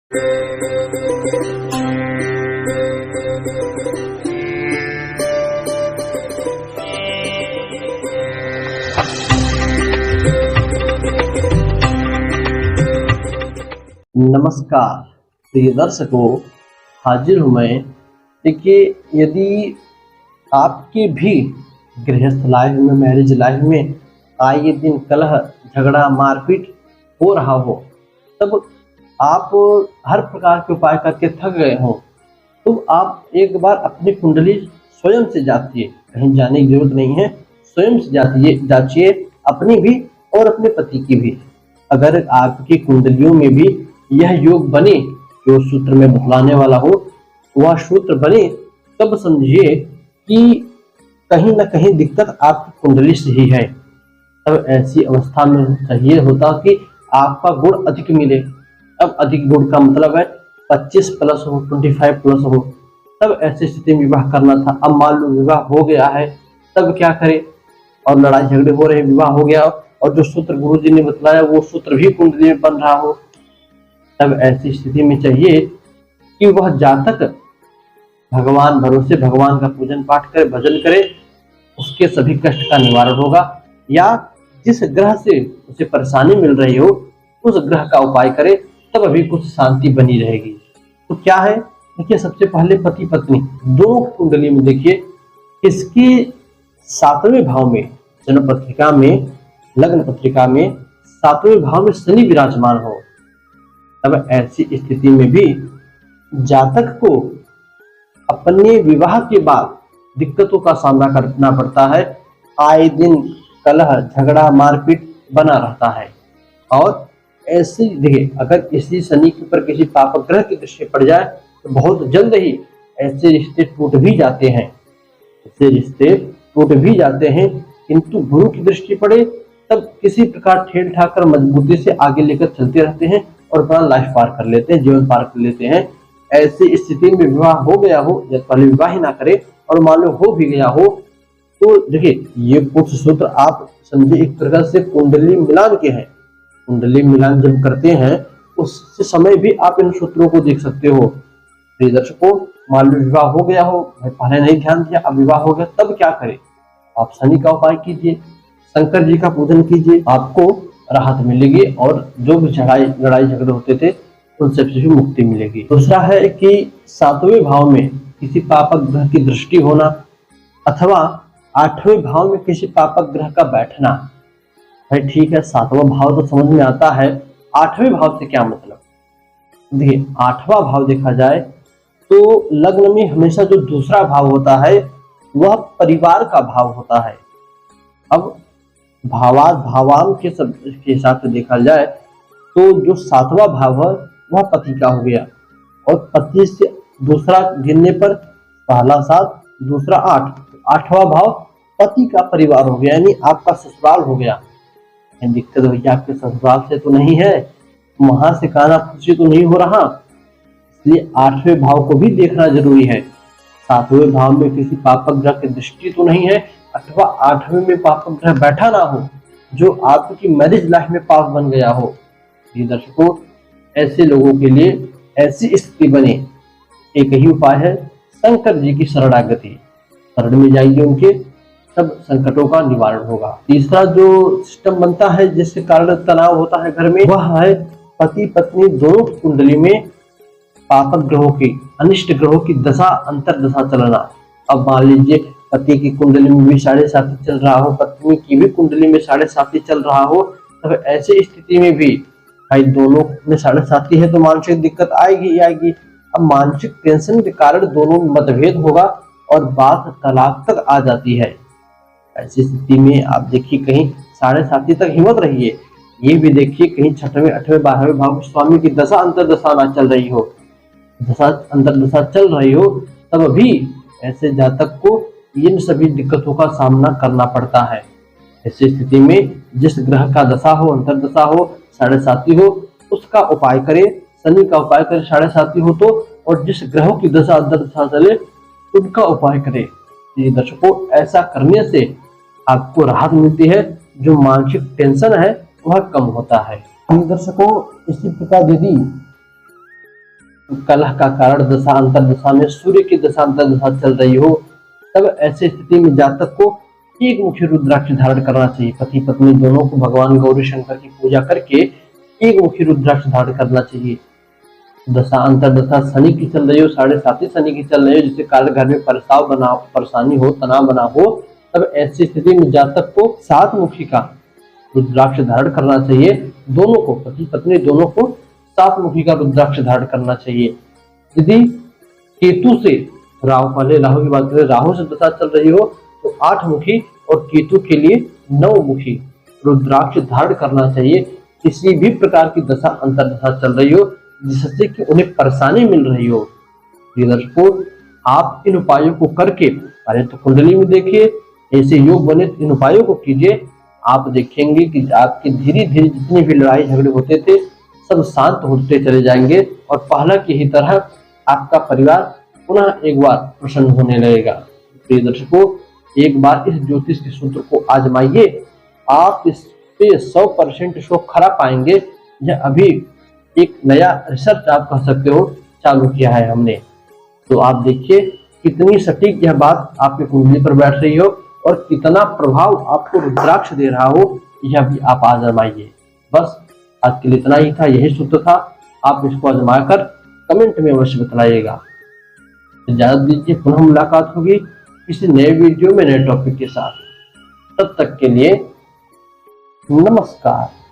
नमस्कार प्रिय दर्शकों, हाजिर हूँ मैं। देखिए, यदि आपके भी गृहस्थ लाइफ में, मैरिज लाइफ में आए दिन कलह, झगड़ा, मारपीट हो रहा हो, तब आप हर प्रकार के उपाय करके थक गए हों, तो आप एक बार अपनी कुंडली स्वयं से जांचिए। कहीं जाने की जरूरत नहीं है, स्वयं से जांचिए, अपनी भी और अपने पति की भी। अगर आपकी कुंडलियों में भी यह योग बने जो सूत्र में बतलाने वाला हो, वह सूत्र बने, तब समझिए कि कहीं न कहीं दिक्कत आपकी कुंडली से ही है। तब ऐसी अवस्था में चाहिए होता कि आपका गुण अधिक मिले। अब अधिक गुण का मतलब है 25 प्लस हो, 25 प्लस हो, तब ऐसी स्थिति में विवाह करना था। अब मान लो विवाह हो गया है, तब क्या करें? और लड़ाई झगड़े हो रहे, विवाह हो गया और जो सूत्र गुरु जी ने बतलाया वो सूत्र भी कुंडली में बन रहा हो, तब ऐसी स्थिति में चाहिए कि वह जातक भगवान भरोसे भगवान का पूजन पाठ करे, भजन करे, उसके सभी कष्ट का निवारण होगा। या जिस ग्रह से उसे परेशानी मिल रही हो, उस ग्रह का उपाय करे, तब अभी कुछ शांति बनी रहेगी। तो क्या है? देखिए, सबसे पहले पति पत्नी दोनों कुंडली में देखिए, इसके 7वें भाव में, जन्म पत्रिका में, लग्न पत्रिका में 7वें भाव में शनि विराजमान हो, तब ऐसी स्थिति में भी जातक को अपने विवाह के बाद दिक्कतों का सामना करना पड़ता है। आए दिन कलह, झगड़ा, मारपीट बना रहता है। और ऐसे देखिए, अगर इसी शनि के ऊपर किसी पाप ग्रह की दृष्टि पड़ जाए तो बहुत जल्द ही ऐसे रिश्ते टूट भी जाते हैं। ऐसे रिश्ते टूट भी जाते हैं, किंतु गुरु की दृष्टि पड़े तब किसी प्रकार ठेल ठाकर मजबूती से आगे लेकर चलते रहते हैं और अपना लाइफ पार कर लेते हैं, जीवन पार कर लेते हैं। ऐसी स्थिति में विवाह हो गया हो, या पहले विवाह ही ना करे और मान लो हो भी गया हो, तो देखिए ये कुछ सूत्र आप समझिए एक प्रकार से कुंडली मिलान के हैं। कुंडली मिलान जब करते हैं उस समय भी आप इन सूत्रों को देख सकते हो। प्रिय दर्शकों, मान लो विवाह हो गया हो, पहले नहीं ध्यान दिया, अब विवाह हो गया, तब क्या करें? आप शनि का उपाय कीजिए, शंकर जी का पूजन कीजिए, आपको राहत मिलेगी और जो भी लड़ाई झगड़े होते थे उन सबसे भी मुक्ति मिलेगी। दूसरा है कि 7वें भाव में किसी पापक ग्रह की दृष्टि होना अथवा 8वें भाव में किसी पापक ग्रह का बैठना है। ठीक है, 7वां भाव तो समझ में आता है, 8वें भाव से क्या मतलब? देखिए, 8वां भाव देखा जाए तो लग्न में हमेशा जो दूसरा भाव होता है वह परिवार का भाव होता है। अब भावान के हिसाब से देखा जाए तो जो 7वां भाव है वह पति का हो गया, और पति से दूसरा गिनने पर पहला 7, दूसरा 8, 8वां भाव पति का परिवार हो गया, यानी आपका ससुराल हो गया। दिक्कत भैया आपके ससुराल से तो नहीं है, वहां से काना खुशी तो नहीं हो रहा, इसलिए 8वें भाव को भी देखना जरूरी है। 7वें भाव में किसी पापक ग्रह की दृष्टि तो नहीं है, अथवा 8वें में पापक ग्रह बैठा ना हो जो आपकी मैरिज लाइफ में पाप बन गया हो। ये दर्शकों, ऐसे लोगों के लिए ऐसी स्थिति बने, एक ही उपाय है, शंकर जी की शरणागति। शरण में जाइए उनके, तब संकटों का निवारण होगा। तीसरा जो सिस्टम बनता है जिसके कारण तनाव होता है घर में, वह है पति पत्नी दोनों की कुंडली में पापक ग्रहों की, अनिष्ट ग्रहों की दशा, अंतर दशा चलना। अब मान लीजिए पति की कुंडली में भी 7.5 चल रहा हो, पत्नी की भी कुंडली में 7.5 चल रहा हो, तब ऐसी स्थिति में भी भाई दोनों में 7.5 है तो मानसिक दिक्कत आएगी ही आएगी। अब मानसिक टेंशन के कारण दोनों में मतभेद होगा और बात तलाक तक आ जाती है। ऐसी स्थिति में आप देखिए कहीं 7.5 तक हिम्मत रही है, ये भी देखिए कहीं 6वें, 8वें, 12वें भाव स्वामी की दशा अंतर दशा ना चल रही हो, दशा अंतर दशा चल रही हो, तब भी ऐसे जातक को इन सभी दिक्कतों का सामना करना पड़ता है। ऐसी स्थिति में जिस ग्रह का दशा हो, अंतर दशा हो, 7.5 हो, उसका उपाय करे, शनि का उपाय करे 7.5 हो तो, और जिस ग्रहों की दशा अंतर दशा चले उनका उपाय करे। ये दर्शकों, ऐसा करने से आपको राहत मिलती है, जो मानसिक टेंशन है वह कम होता है। दर्शकों, इसी प्रकार यदि कलह का कारण दशा अंतर्दशा में सूर्य की दशा अंतर्दशा चल रही हो, तब ऐसी स्थिति में जातक को एक मुखी रुद्राक्ष धारण करना चाहिए। पति पत्नी दोनों को भगवान गौरी शंकर की पूजा करके एक मुखी रुद्राक्ष धारण करना चाहिए। दशा अंतर्दशा शनि की चल रही हो, 7.5 शनि की चल रही हो, जिससे कारण घर में परेशानी हो, तनाव बना हो, तब ऐसी स्थिति में जातक को 7 मुखी का रुद्राक्ष धारण करना चाहिए। दोनों को, पति पत्नी दोनों को 7 मुखी का रुद्राक्ष धारण करना चाहिए। यदि केतु से राहु, पहले राहु की बात करें, राहु से दशा चल रही हो तो 8 मुखी और केतु के लिए 9 मुखी रुद्राक्ष धारण करना चाहिए। किसी भी प्रकार की दशा अंतर्दशा चल रही हो जिससे कि उन्हें परेशानी मिल रही हो, प्रिय दर्शकों, आप इन उपायों को करके पहले तो कुंडली में देखिए, ऐसे योग बने इन उपायों को कीजिए। आप देखेंगे कि आपके धीरे धीरे जितने भी लड़ाई झगड़े होते थे सब शांत होते चले जाएंगे और पहला की ही तरह आपका परिवार पुनः एक बार प्रसन्न होने लगेगा। प्रिय दर्शकों, एक बार इस ज्योतिष के सूत्र को आजमाइए, आप इस पे 100% शो खरा पाएंगे। यह अभी एक नया रिसर्च आप कह सकते हो चालू किया है हमने, तो आप देखिए कितनी सटीक यह बात आपकी कुंडली पर बैठ रही हो और कितना प्रभाव आपको रुद्राक्ष दे रहा हो, यह भी आप आजमाइए। बस आज के लिए इतना ही था, यही सूत्र था। आप इसको आजमाकर कमेंट में अवश्य बताइएगा। इजाजत दीजिए, पुनः मुलाकात होगी किसी नए वीडियो में नए टॉपिक के साथ। तब तक के लिए नमस्कार।